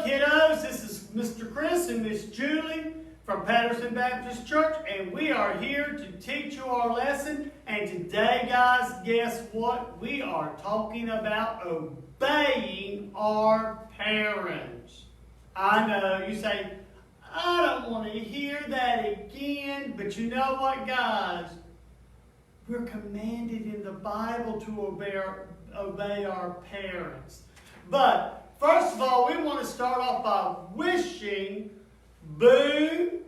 Kiddos, this is Mr. Chris and Miss Julie from Patterson Baptist Church, and we are here to teach you our lesson. And today, guys, guess what? We are talking about obeying our parents. I know, you say, I don't want to hear that again, but you know what, guys? We're commanded in the Bible to obey our parents. But first of all, we want to start off by wishing Boo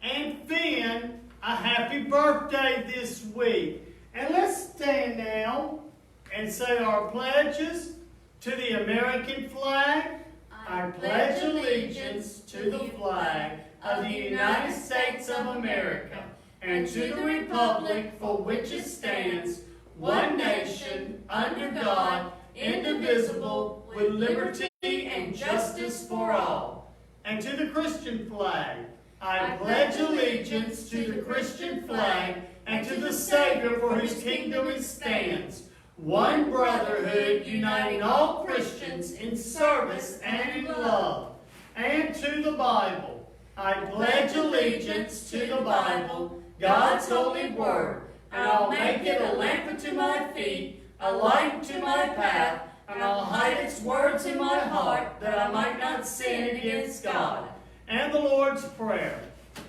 and Finn a happy birthday this week. And let's stand now and say our pledges to the American flag. I pledge allegiance to the flag of the United States of America and to the republic for which it stands, one nation, under God, indivisible, with liberty and justice for all. And to the Christian flag, I pledge allegiance to the Christian flag and to the Savior for whose kingdom it stands, one brotherhood uniting all Christians in service and in love. And to the Bible, I pledge allegiance to the Bible, God's holy word, and I'll make it a lamp unto my feet, a light to my path, and I'll hide its words in my heart, that I might not sin against God. And the Lord's Prayer.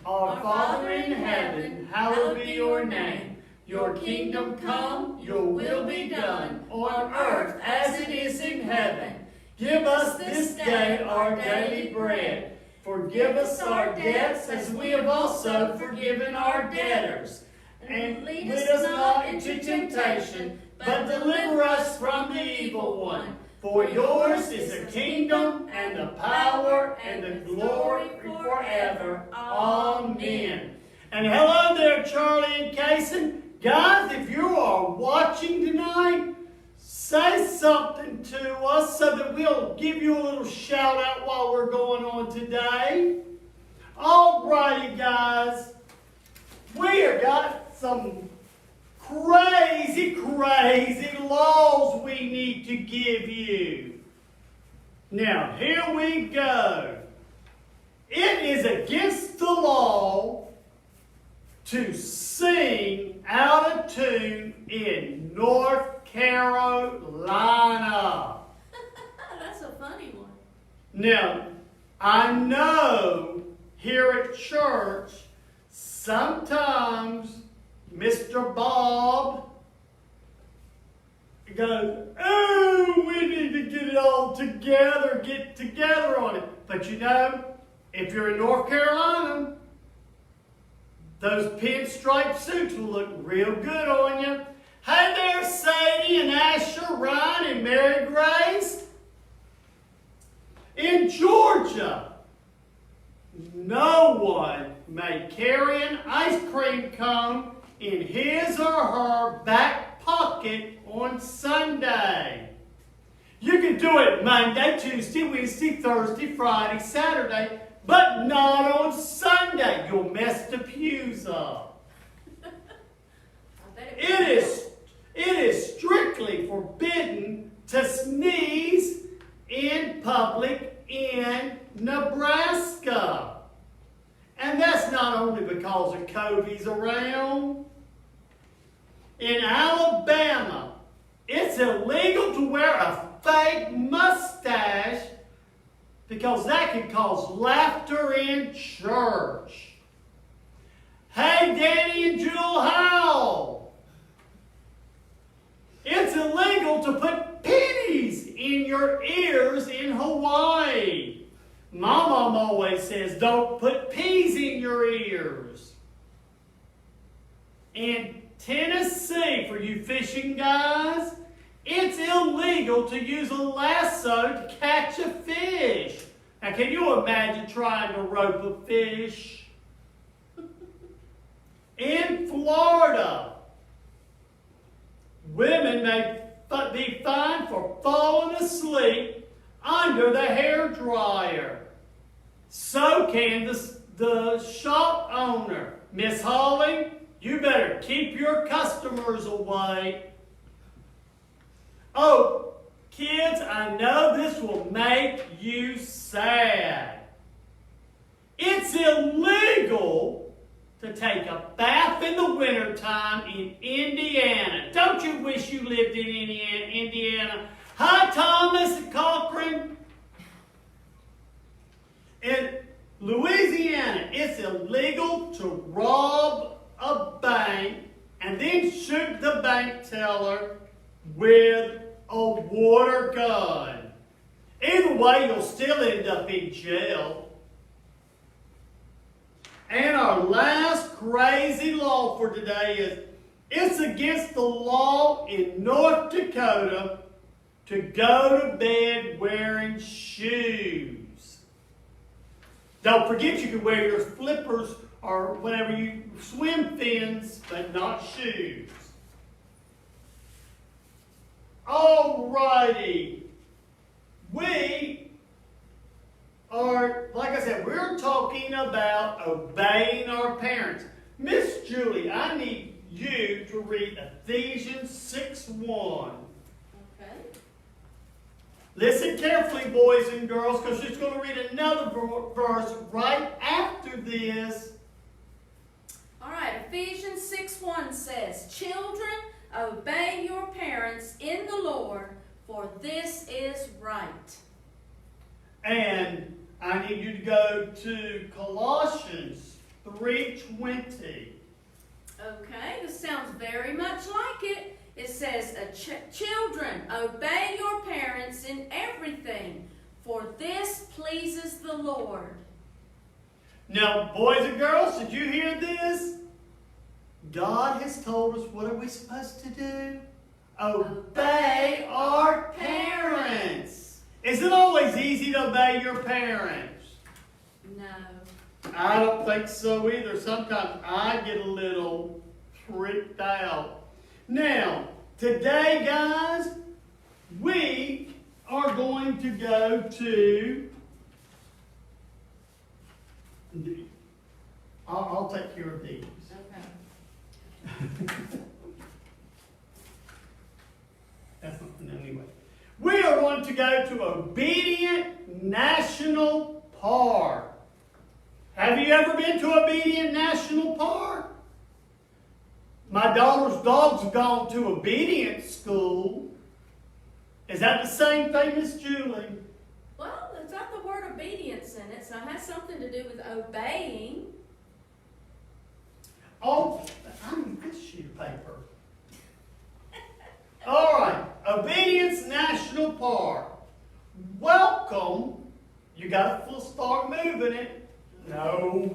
Our Father in heaven, hallowed be your name. Your kingdom come, your will be done, on earth as it is in heaven. Give us this day our daily bread. Forgive us our debts as we have also forgiven our debtors. And lead us not into temptation, but deliver us from the evil one. For yours is the kingdom and the power and the glory forever. Amen. And hello there, Charlie and Kason. Guys, if you are watching tonight, say something to us so that we'll give you a little shout out while we're going on today. Alrighty, guys. We have got some crazy laws we need to give you. Now, here we go. It is against the law to sing out of tune in North Carolina. That's a funny one. Now, I know here at church, sometimes Mr. Bob goes, oh, we need to get it all together, get together on it. But you know, if you're in North Carolina, those pinstripe suits will look real good on you. Hey there, Sadie and Asher, Ryan and Mary Grace. In Georgia, no one may carry an ice cream cone in his or her back pocket on Sunday. You can do it Monday, Tuesday, Wednesday, Thursday, Friday, Saturday, but not on Sunday. You'll mess the pews up. It is strictly forbidden to sneeze in public in Nebraska. And that's not only because of COVID's around. In Alabama, it's illegal to wear a fake mustache because that can cause laughter in church. Hey, Danny and Jewel Howell. It's illegal to put pennies in your ears in Hawaii. My mom always says, don't put peas in your ears. In Tennessee, for you fishing guys, it's illegal to use a lasso to catch a fish. Now, can you imagine trying to rope a fish? In Florida, women may be fined for falling asleep under the hairdryer. So can the shop owner. Miss Holly, you better keep your customers away. Oh, kids, I know this will make you sad. to take a bath in the wintertime in Indiana. Don't you wish you lived in Indiana? Hi, Thomas and Cochran. In Louisiana, it's illegal to rob a bank and then shoot the bank teller with a water gun. Either way, you'll still end up in jail. And our last crazy law for today is it's against the law in North Dakota to go to bed wearing shoes. Don't forget you can wear your flippers or whatever you swim fins, but not shoes. Alrighty. We are, like I said, we're talking about obeying our parents. Miss Julie, I need you to read Ephesians 6:1. Okay. Listen carefully, boys and girls, because she's going to read another verse right after this. All right, Ephesians 6:1 says, "Children, obey your parents in the Lord, for this is right." And I need you to go to Colossians 3:20. Okay, this sounds very much like it. It says, "Children, obey your parents in everything, for this pleases the Lord." Now, boys and girls, did you hear this? God has told us, what are we supposed to do? Obey our parents. Is it always easy to obey your parents? No. I don't think so either. Sometimes I get a little freaked out. Now, today, guys, we are going to go to... I'll take care of these. Okay. That's not anyway. We are going to go to Obedient National Park. Have you ever been to Obedient National Park? My daughter's dogs have gone to obedience school. Is that the same thing, Miss Julie? Well, it's got the word obedience in it, so it has something to do with obeying. Oh, I need this sheet of paper. All right, Obedience National Park. Welcome. You got to start moving it. No.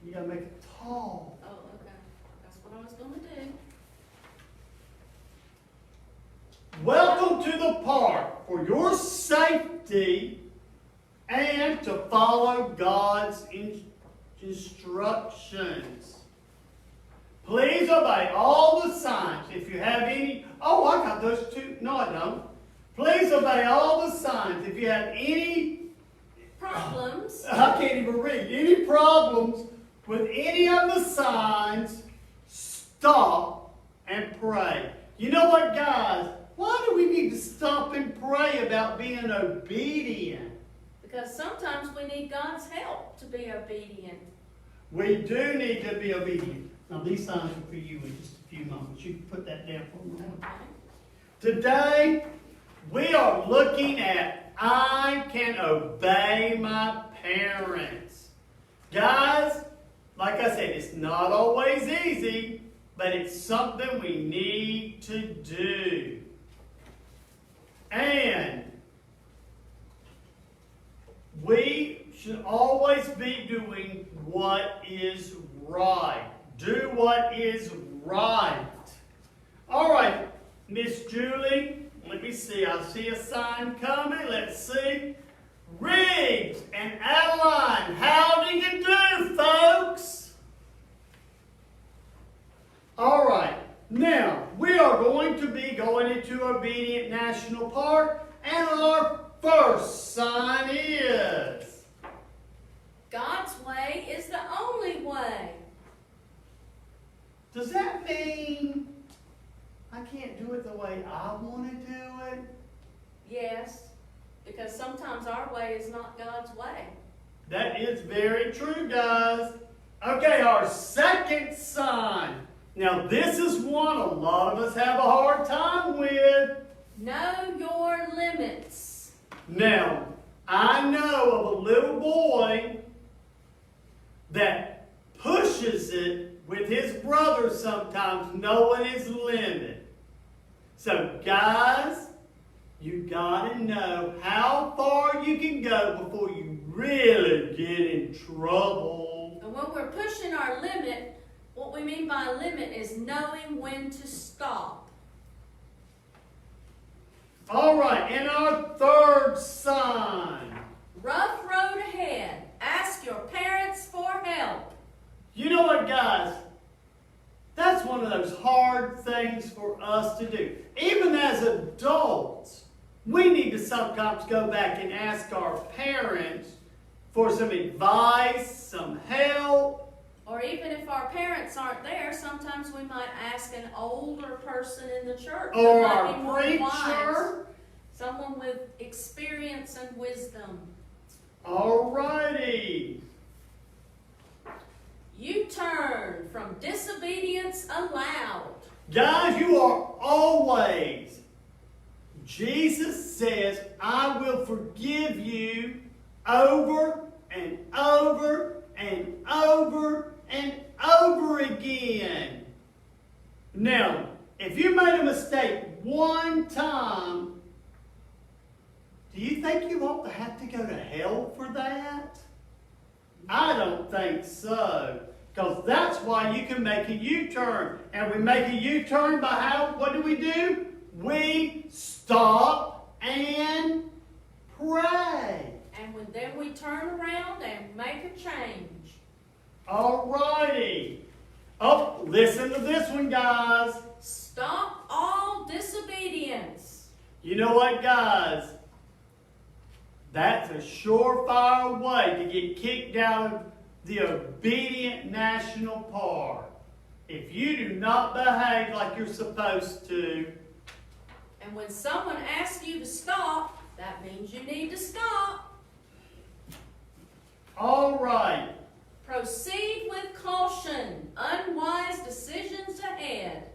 You got to make it tall. Oh, okay. That's what I was going to do. Welcome to the park for your safety and to follow God's instructions. Please obey all the signs. If you have any... Oh, I got those two. No, I don't. Please obey all the signs. If you have any... Problems. I can't even read. Any problems with any of the signs, stop and pray. You know what, guys? Why do we need to stop and pray about being obedient? Because sometimes we need God's help to be obedient. We do need to be obedient. Now, these signs are for you in just a few moments. You can put that down for a moment. Okay. Today, we are looking at I can obey my parents. Guys, like I said, it's not always easy, but it's something we need to do. And we should always be doing what is right. Do what is right. All right, Miss Julie, let me see. I see a sign coming. Let's see. Riggs and Adeline, how do you do, folks? All right. Now, we are going to be going into Obedient National Park, and our first sign is... God's way is the only way. Does that mean I can't do it the way I want to do it? Yes, because sometimes our way is not God's way. That is very true, guys. Okay, our second sign. Now, this is one a lot of us have a hard time with. Know your limits. Now, I know of a little boy that pushes it with his brother sometimes, knowing his limit. So, guys, you gotta know how far you can go before you really get in trouble. And when we're pushing our limit, what we mean by limit is knowing when to stop. All right, and our third sign. Rough road ahead. Ask your parents for help. You know what, guys? That's one of those hard things for us to do. Even as adults, we need to sometimes go back and ask our parents for some advice, some help. Or even if our parents aren't there, sometimes we might ask an older person in the church. Or that might our be more preacher. wise. Someone with experience and wisdom. All righty. You turn from disobedience allowed. Guys, you are always. Jesus says, I will forgive you over and over and over and over again. Now, if you made a mistake one time, do you think you ought to have to go to hell for that? I don't think so. Because that's why you can make a U-turn. And we make a U-turn by how, what do? We stop and pray. And then we turn around and make a change. All righty. Oh, listen to this one, guys. Stop all disobedience. You know what, guys? That's a surefire way to get kicked out of the obedient national park. If you do not behave like you're supposed to. And when someone asks you to stop, that means you need to stop. All right. Proceed with caution. Unwise decisions ahead.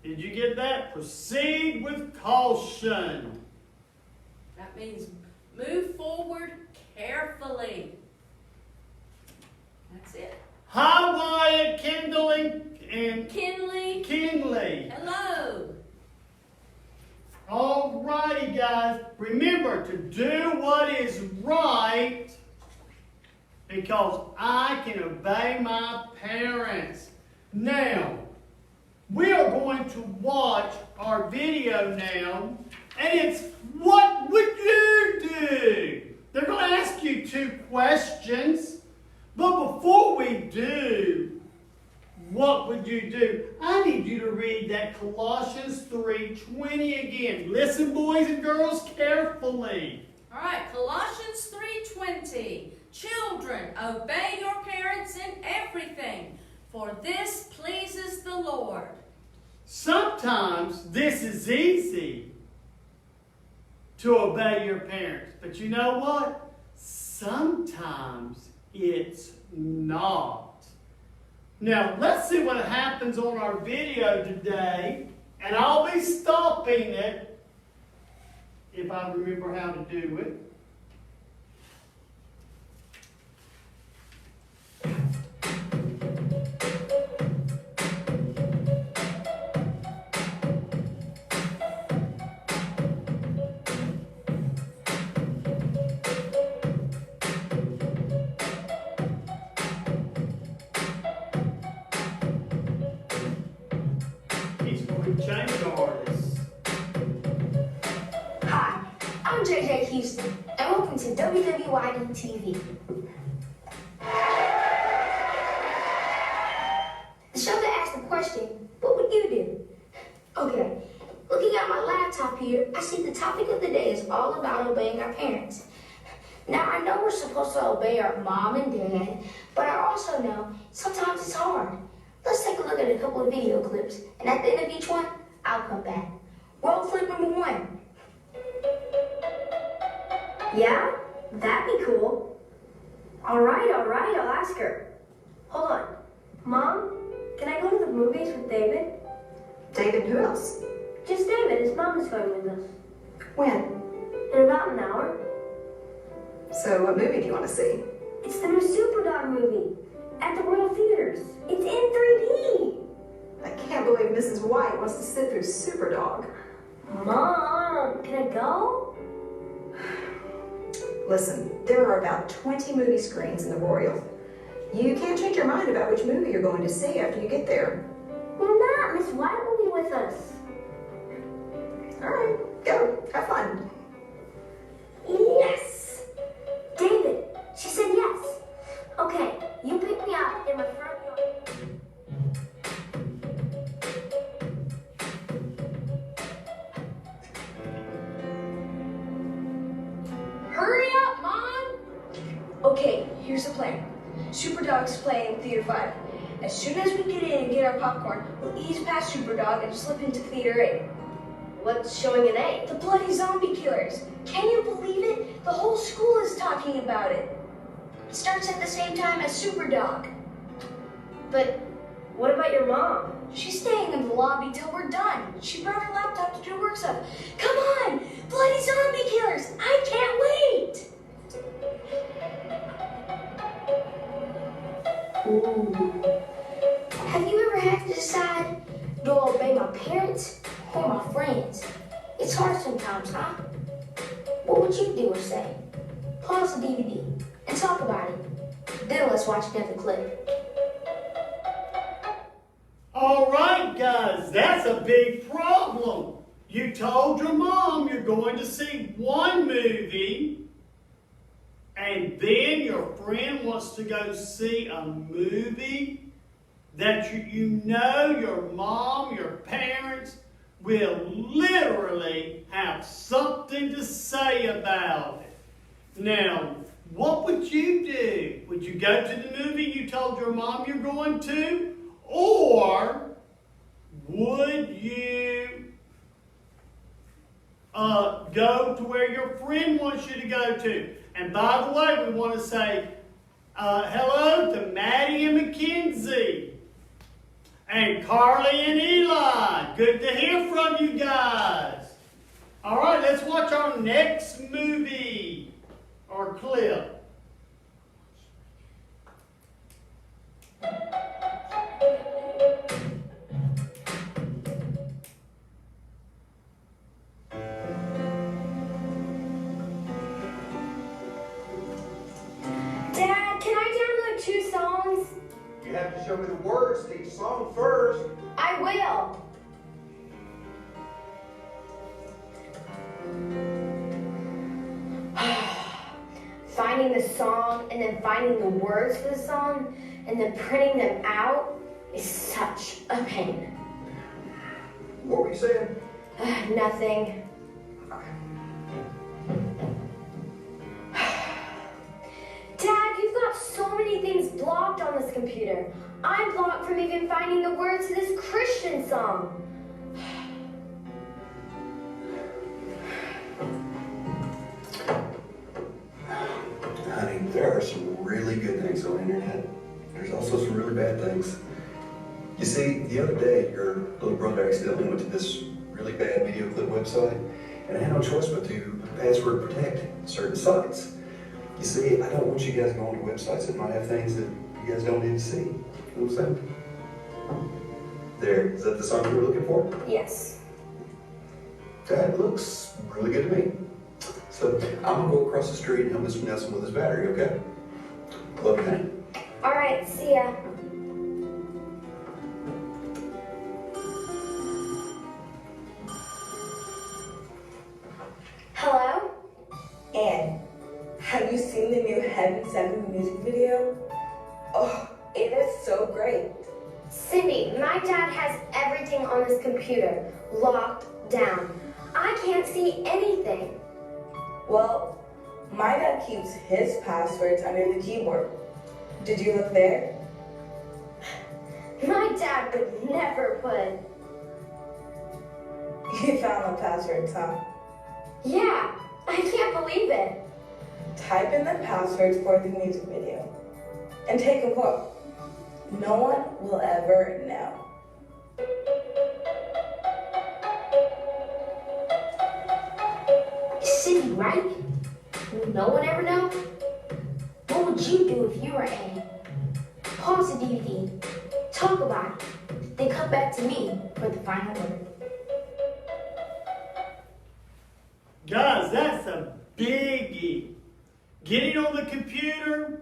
Did you get that? Proceed with caution. That means move forward carefully. That's it. Hi, Wyatt, kindling, and Kinley. Hello. All righty, guys. Remember to do what is right because I can obey my parents. Now, we are going to watch our video now, and it's what would you do? They're going to ask you 2 questions. But before we do, what would you do? I need you to read that Colossians 3:20 again. Listen, boys and girls, carefully. All right, Colossians 3:20. Children, obey your parents in everything, for this pleases the Lord. Sometimes this is easy to obey your parents. But you know what? Sometimes it's not. Now, let's see what happens on our video today. And I'll be stopping it if I remember how to do it. Change artists. Hi, I'm JJ Houston, and welcome to WWYD TV. The show that asks the question, what would you do? Okay, looking at my laptop here, I see the topic of the day is all about obeying our parents. Now, I know we're supposed to obey our mom and dad, but I also know sometimes it's hard. Let's take a look at a couple of video clips, and at the end of each one, I'll come back. Roll clip number 1. Yeah, that'd be cool. All right, I'll ask her. Hold on. Mom, can I go to the movies with David? David, who else? Just David. His mom is going with us. When? In about an hour. So what movie do you want to see? It's the new Superdog movie at the Royal Theaters. It's in 3D. I can't believe Mrs. White wants to sit through Superdog. Mom, can I go? Listen, there are about 20 movie screens in the Royal. You can't change your mind about which movie you're going to see after you get there. Well, not. Miss White will be with us. All right, go. Have fun. Yes! David, she said yes. Okay, you pick me up in my front yard. Hurry up, Mom! Okay, here's the plan. Superdog's playing in Theater 5. As soon as we get in and get our popcorn, we'll ease past Superdog and slip into Theater 8. What's showing an A? The bloody zombie killers. Can you believe it? The whole school is talking about it. It starts at the same time as Superdog. But what about your mom? She's staying in the lobby till we're done. She brought her laptop to do work stuff. Come on! Bloody zombie killers! I can't wait! Ooh. Have you ever had to decide, do I obey my parents or my friends? It's hard sometimes, huh? What would you do or say? Pause the DVD and talk about it. Then let's watch another clip. All right, guys, that's a big problem. You told your mom you're going to see one movie, and then your friend wants to go see a movie that you know your mom, your parents will literally have something to say about it. Now, what would you do? Would you go to the movie you told your mom you're going to? Or would you go to where your friend wants you to go to? And by the way, we want to say hello to Maddie and Mackenzie and Carly and Eli. Good to hear from you guys. All right, let's watch our next movie or clip. Dad, can I download 2 songs? You have to show me the words to each song first. I will. Finding the song and then finding the words for the song and then printing them out is such a pain. What were you saying? Nothing. Dad, you've got so many things blocked on this computer. I'm blocked from even finding the words to this Christian song. Honey, there are some really good things on the internet. There's also some really bad things. You see, the other day, your little brother accidentally went to this really bad video clip website, and I had no choice but to password protect certain sites. You see, I don't want you guys going to websites that might have things that you guys don't need to see. You know what I'm saying? There, is that the song you were looking for? Yes. That looks really good to me. So I'm gonna go across the street and help Mr. Nelson with his battery, okay? Love you, honey. All right, see ya. Hello? Anne, have you seen the new Heaven 7 music video? Oh, it is so great. Cindy, my dad has everything on this computer locked down. I can't see anything. Well, my dad keeps his passwords under the keyboard. Did you look there? My dad would never put. You found the passwords, huh? Yeah, I can't believe it. type in the passwords for the music video. And take a look. No one will ever know. Silly, right? Will no one ever know? What would you do if you were A? Pause the DVD, talk about it, then come back to me for the final word. Guys, that's a biggie. Getting on the computer,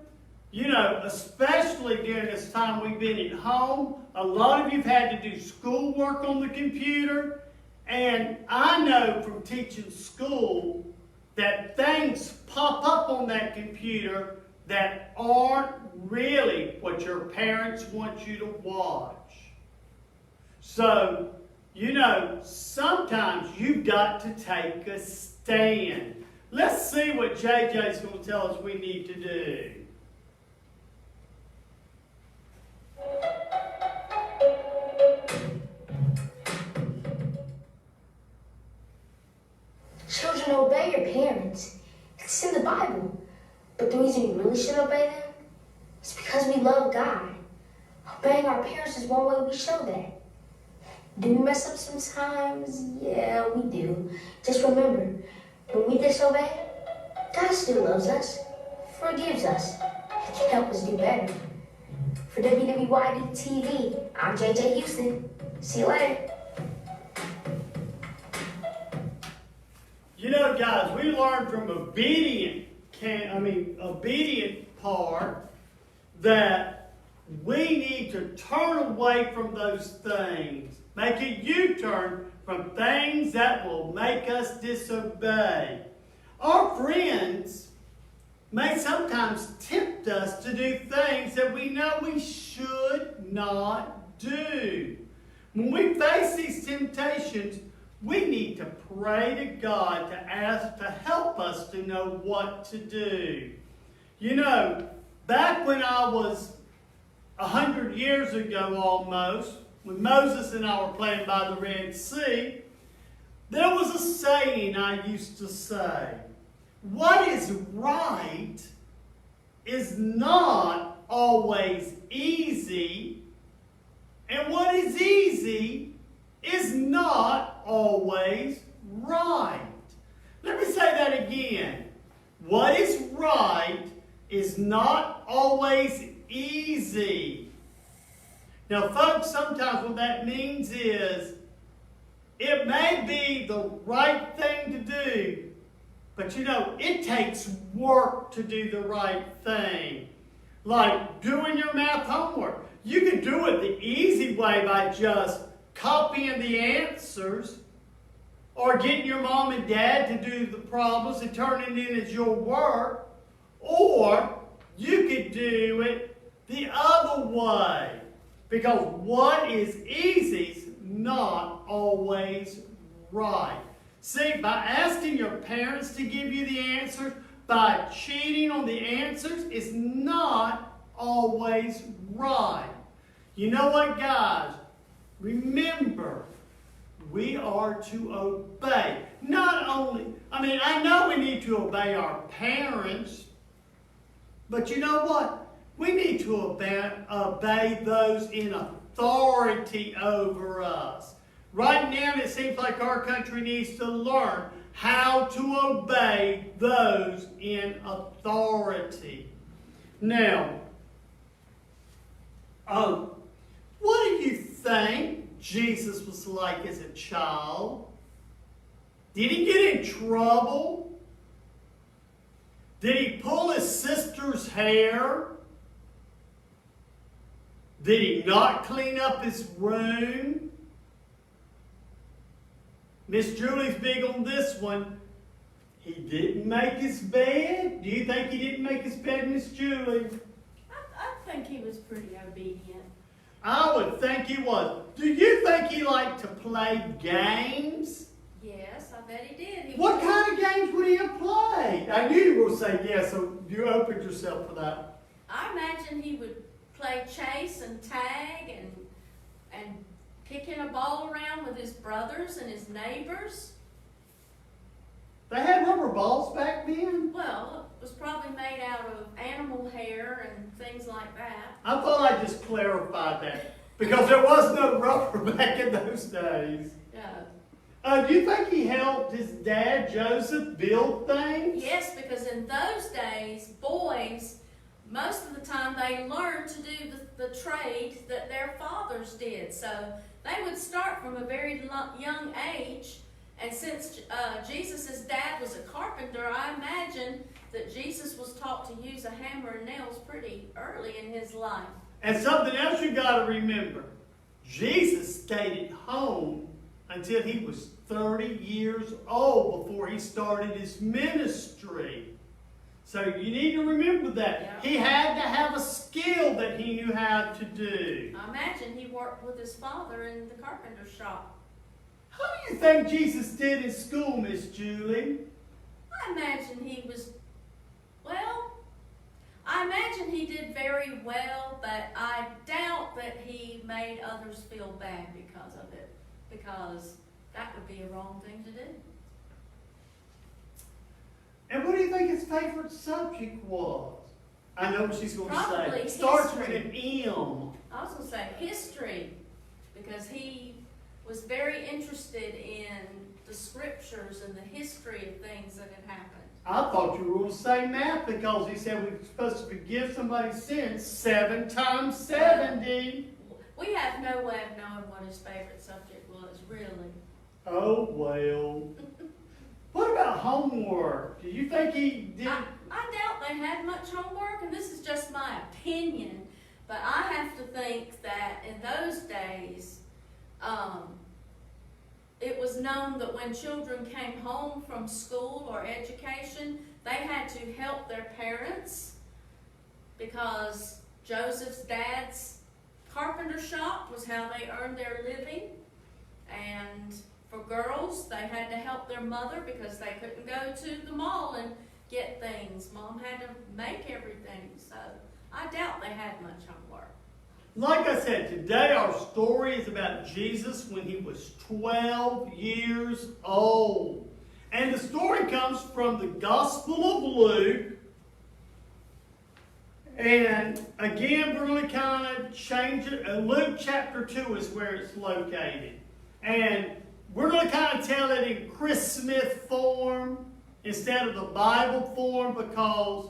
you know, especially during this time we've been at home, a lot of you've had to do schoolwork on the computer. And I know from teaching school that things pop up on that computer that aren't really what your parents want you to watch. So, you know, sometimes you've got to take a stand. Let's see what JJ's going to tell us we need to do. Children, obey your parents. It's in the Bible. But the reason we really should obey them is because we love God. Obeying our parents is one way we show that. Do we mess up sometimes? Yeah, we do. Just remember, when we disobey, God still loves us, forgives us, and can help us do better. For WWYD TV, I'm JJ Houston. See you later. You know, guys, we learned from obedient part that we need to turn away from those things. Make a U-turn from things that will make us disobey. Our friends may sometimes tempt us to do things that we know we should not do. When we face these temptations, we need to pray to God to ask to help us to know what to do. You know, back when I was 100 years ago almost, when Moses and I were playing by the Red Sea, there was a saying I used to say, what is right is not always easy, and what is easy is not always right. Let me say that again. What is right is not always easy. Now, folks, sometimes what that means is it may be the right thing to do, but you know, it takes work to do the right thing. Like doing your math homework. You can do it the easy way by just copying the answers or getting your mom and dad to do the problems and turn it in as your work. Or you could do it the other way. Because what is easy is not always right. See, by asking your parents to give you the answers, by cheating on the answers, is not always right. You know what, guys? Remember, we are to obey. Not only, I know we need to obey our parents, but you know what? We need to obey those in authority over us. Right now, it seems like our country needs to learn how to obey those in authority. Now, what do you think Jesus was like as a child? Did he get in trouble? Did he pull his sister's hair? Did he not clean up his room? Miss Julie's big on this one. He didn't make his bed. Do you think he didn't make his bed, Miss Julie? I think he was pretty obedient. I would think he was. Do you think he liked to play games? Yes, I bet he did. What kind of games would he have played? I knew you were going to say yes, so you opened yourself for that. I imagine he would play chase and tag and kicking a ball around with his brothers and his neighbors. They had rubber balls back then? Well, it was probably probably made out of animal hair and things like that. I thought I just clarified that because there was no rubber back in those days. Do you think he helped his dad Joseph build things? Yes, because in those days, boys, most of the time they learned to do the trade that their fathers did. So they would start from a very young age. And since Jesus' dad was a carpenter, I imagine that Jesus was taught to use a hammer and nails pretty early in his life. And something else you got to remember. Jesus stayed at home until he was 30 years old before he started his ministry. So you need to remember that. Yeah. He had to have a skill that he knew how to do. I imagine he worked with his father in the carpenter shop. How do you think Jesus did in school, Miss Julie? I imagine I imagine he did very well, but I doubt that he made others feel bad because of it, because that would be a wrong thing to do. And what do you think his favorite subject was? I know what she's going to Probably say. It starts history. with an M. I was going to say history, because he was very interested in the scriptures and the history of things that had happened. I thought you were going to say math because he said we're supposed to forgive somebody's sins 7 times 70. We have no way of knowing what his favorite subject was, really. Oh, well. What about homework? Do you think he did? I doubt they had much homework, and this is just my opinion, but I have to think that in those days, it was known that when children came home from school or education, they had to help their parents, because Joseph's dad's carpenter shop was how they earned their living. And for girls, they had to help their mother because they couldn't go to the mall and get things. Mom had to make everything. So I doubt they had much homework. Like I said, today our story is about Jesus when he was 12 years old. And the story comes from the Gospel of Luke. And again, we're going to kind of change it. Luke chapter 2 is where it's located. And we're going to kind of tell it in Chris Smith form instead of the Bible form because,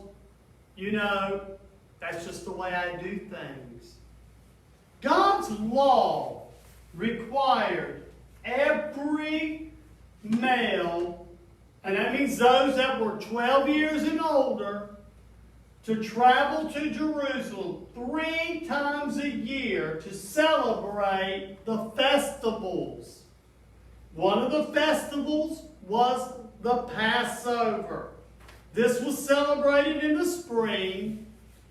you know, that's just the way I do things. God's law required every male, and that means those that were 12 years and older, to travel to Jerusalem 3 times a year to celebrate the festivals. One of the festivals was the Passover. This was celebrated in the spring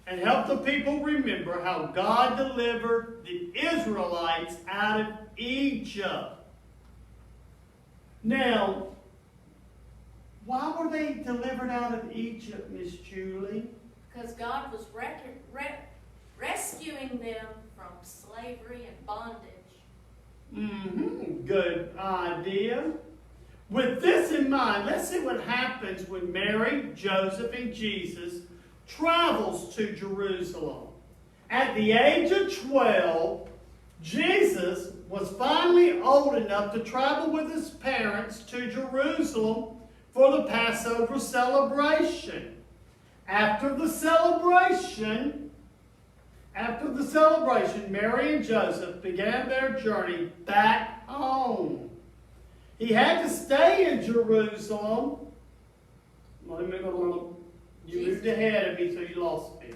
and helped the people remember how God delivered the Israelites out of Egypt. Now, why were they delivered out of Egypt, Miss Julie? Because God was rescuing them from slavery and bondage. Good idea. With this in mind, let's see what happens when Mary, Joseph, and Jesus travels to Jerusalem. At the age of 12, Jesus was finally old enough to travel with his parents to Jerusalem for the Passover celebration. After the celebration, Mary and Joseph began their journey back home. He had to stay in Jerusalem. You moved ahead of me, so you lost me.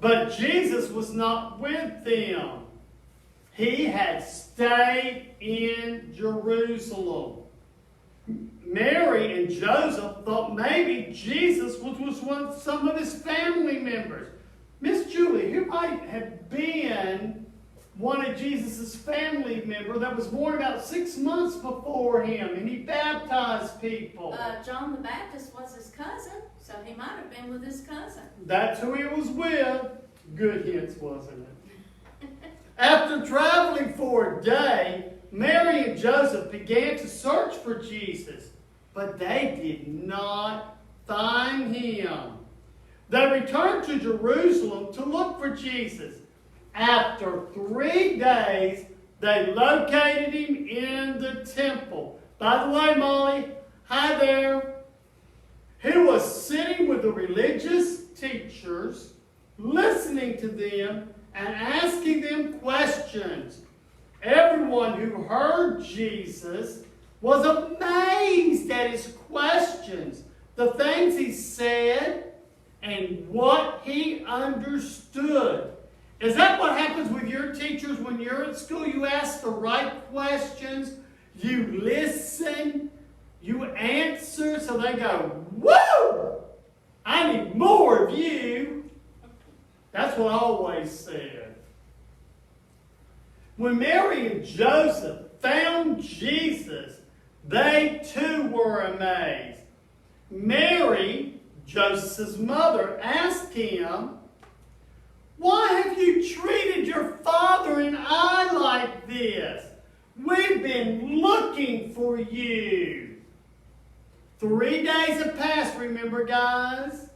But Jesus was not with them. He had stayed in Jerusalem. Mary and Joseph thought maybe Jesus was with some of his family members. Miss Julie, who might have been one of Jesus' family members that was born about 6 months before him, and he baptized people? John the Baptist was his cousin, so he might have been with his cousin. That's who he was with. Good hints, wasn't it? After traveling for a day, Mary and Joseph began to search for Jesus, but they did not find him. They returned to Jerusalem to look for Jesus. After 3 days, they located him in the temple. By the way, Molly, hi there. He was sitting with the religious teachers, listening to them and asking them questions. Everyone who heard Jesus was amazed at his questions, the things he said, and what he understood. Is that what happens with your teachers when you're at school? You ask the right questions, you listen, you answer, so they go, "Woo! I need more of you." That's what I always said. When Mary and Joseph found Jesus, they too were amazed. Mary, Joseph's mother, asked him, "Why have you treated your father and I like this? We've been looking for you." 3 days have passed, remember, guys?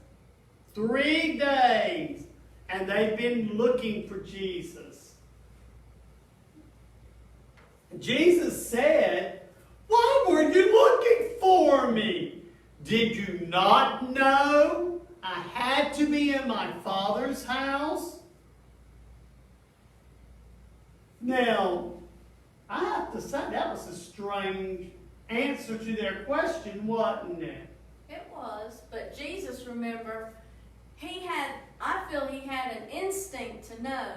3 days. And they've been looking for Jesus. Jesus said, "Why were you looking for me? Did you not know I had to be in my Father's house?" Now, I have to say that was a strange answer to their question, wasn't it? It was, but Jesus, remember, I feel he had an instinct to know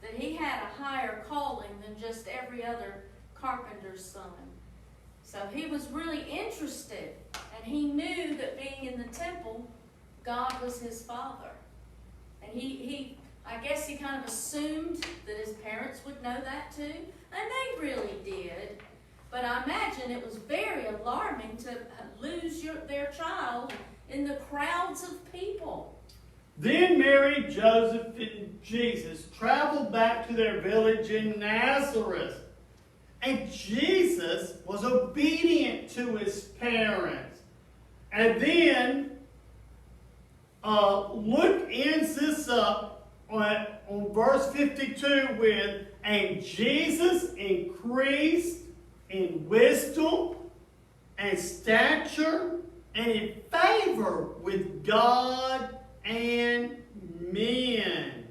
that he had a higher calling than just every other carpenter's son. So he was really interested, and he knew that being in the temple, God was his father. And I guess he kind of assumed that his parents would know that too, and they really did. But I imagine it was very alarming to lose their child in the crowds of people. Then Mary, Joseph, and Jesus traveled back to their village in Nazareth. And Jesus was obedient to his parents. And then Luke ends this up on verse 52 with, "And Jesus increased in wisdom and stature and in favor with God and men."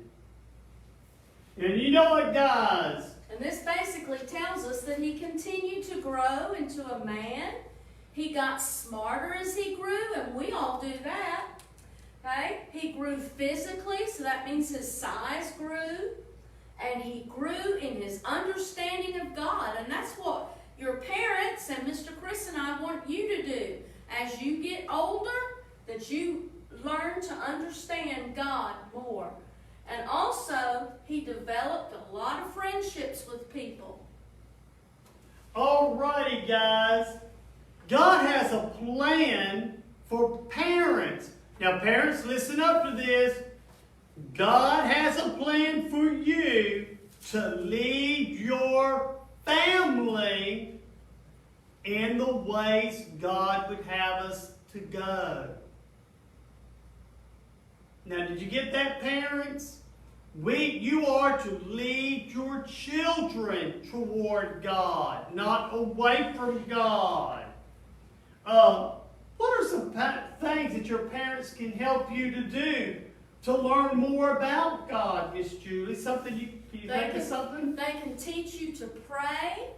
And you know what, guys? And this basically tells us that he continued to grow into a man. He got smarter as he grew, and we all do that. Okay? He grew physically, so that means his size grew. And he grew in his understanding of God. And that's what your parents and Mr. Chris and I want you to do. As you get older, that you learn to understand God more. And also, he developed a lot of friendships with people. Alrighty, guys. God has a plan for parents. Now, parents, listen up to this. God has a plan for you to lead your family in the ways God would have us to go. Now, did you get that, parents? You are to lead your children toward God, not away from God. What are some things that your parents can help you to do to learn more about God, Miss Julie? Something can you think of something? They can teach you to pray.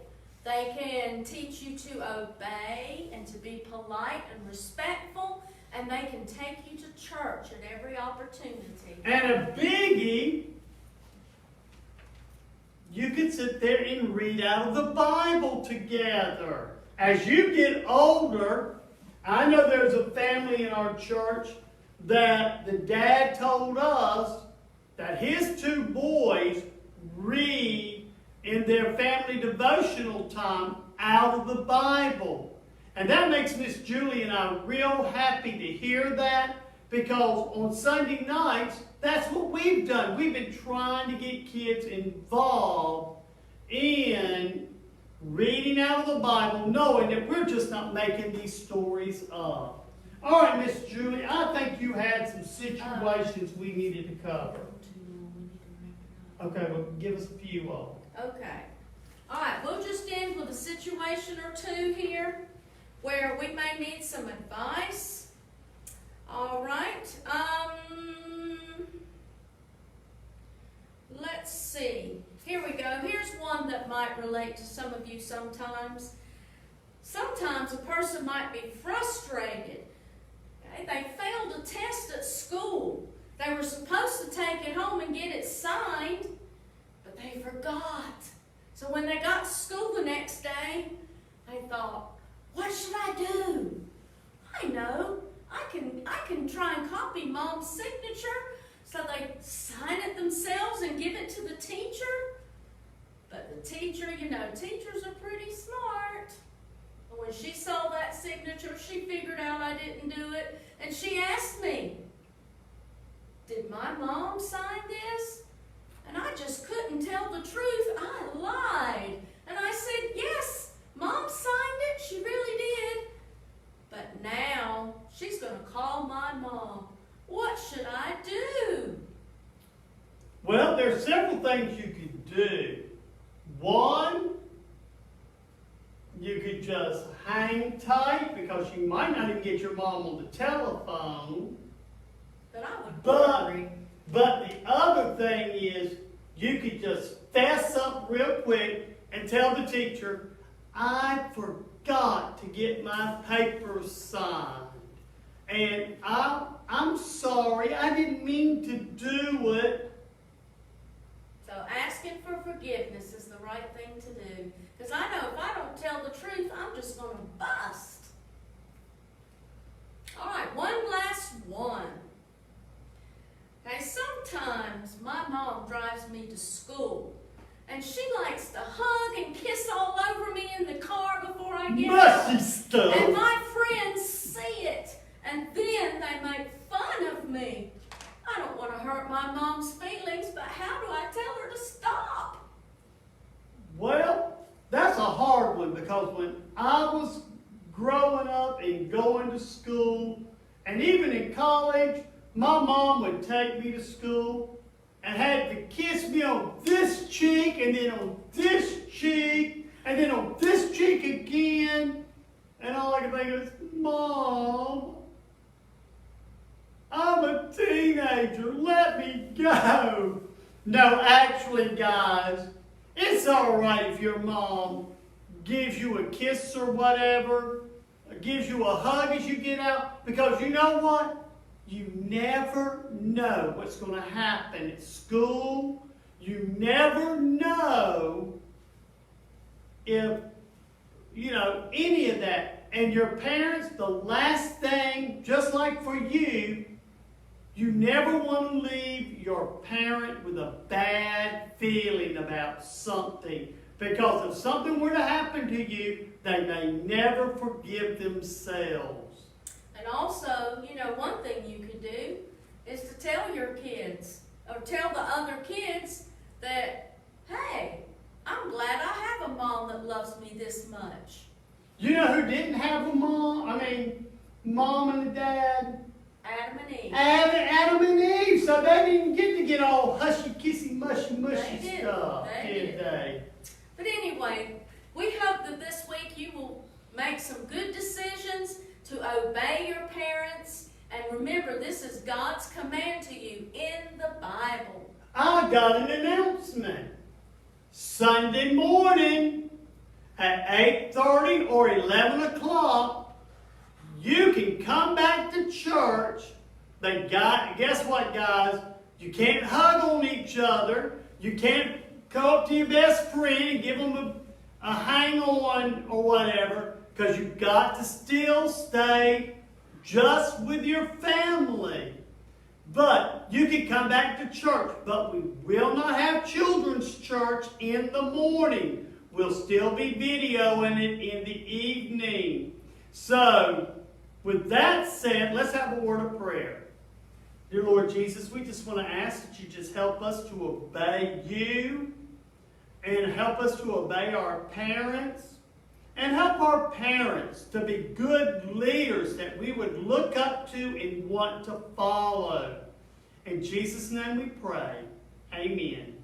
They can teach you to obey and to be polite and respectful. And they can take you to church at every opportunity. And a biggie, you can sit there and read out of the Bible together. As you get older, I know there's a family in our church that the dad told us that his 2 boys read in their family devotional time out of the Bible. And that makes Miss Julie and I real happy to hear that, because on Sunday nights, that's what we've done. We've been trying to get kids involved in reading out of the Bible, knowing that we're just not making these stories up. All right, Miss Julie, I think you had some situations we needed to cover. Okay, well, give us a few of them. Okay. All right, we'll just end with a situation or two here where we may need some advice. All right. Let's see. Here we go. Here's one that might relate to some of you sometimes. Sometimes a person might be frustrated. Okay? They failed a test at school. They were supposed to take it home and get it signed, but they forgot. So when they got to school the next day, they thought, what should I do? I know. I can try and copy Mom's signature. So they sign it themselves and give it to the teacher. But the teacher, you know, teachers are pretty smart. And when she saw that signature, she figured out I didn't do it. And she asked me, did my mom sign this? And I just couldn't tell the truth. I lied. And I said, yes, Mom signed it. She really did. But now she's going to call my mom. What should I do? Well, there's several things you could do. One, you could just hang tight because you might not even get your mom on the telephone. But I would worry. But the other thing is, you could just fess up real quick and tell the teacher, I forgot to get my papers signed. And I'm sorry, I didn't mean to do it. So asking for forgiveness is the right thing to do. Because I know if I don't tell the truth, I'm just going to bust. All right, one last one. Okay, sometimes my mom drives me to school, and she likes to hug and kiss all over me in the car before I get Mushy out. stuff. And my friends see it, and then they make fun of me. I don't want to hurt my mom's feelings, but how do I tell her to stop? Well, that's a hard one because when I was growing up and going to school, and even in college, my mom would take me to school and had to kiss me on this cheek and then on this cheek and then on this cheek again. And all I could think was, Mom, I'm a teenager. Let me go. No, actually, guys, it's all right if your mom gives you a kiss or whatever, or gives you a hug as you get out, because you know what? You never know what's going to happen at school. You never know if, you know, any of that. And your parents, the last thing, just like for you, you never want to leave your parent with a bad feeling about something. Because if something were to happen to you, they may never forgive themselves. And also, you know, one thing you could do is to tell your kids, or tell the other kids that, hey, I'm glad I have a mom that loves me this much. You know who didn't have a mom? Mom and dad? Adam and Eve. Adam and Eve. So they didn't get all hushy, kissy, mushy They stuff, did they? But anyway, we hope that this week you will make some good decisions to obey your parents. And remember, this is God's command to you in the Bible. I got an announcement. Sunday morning at 8:30 or 11 o'clock, you can come back to church. Guess what, guys? You can't hug on each other. You can't go up to your best friend and give them a hang-on or whatever, because you've got to still stay just with your family. But you can come back to church, but we will not have children's church in the morning. We'll still be videoing it in the evening. So, with that said, let's have a word of prayer. Dear Lord Jesus, we just want to ask that you just help us to obey you and help us to obey our parents And help our parents to be good leaders that we would look up to and want to follow. In Jesus' name we pray. Amen.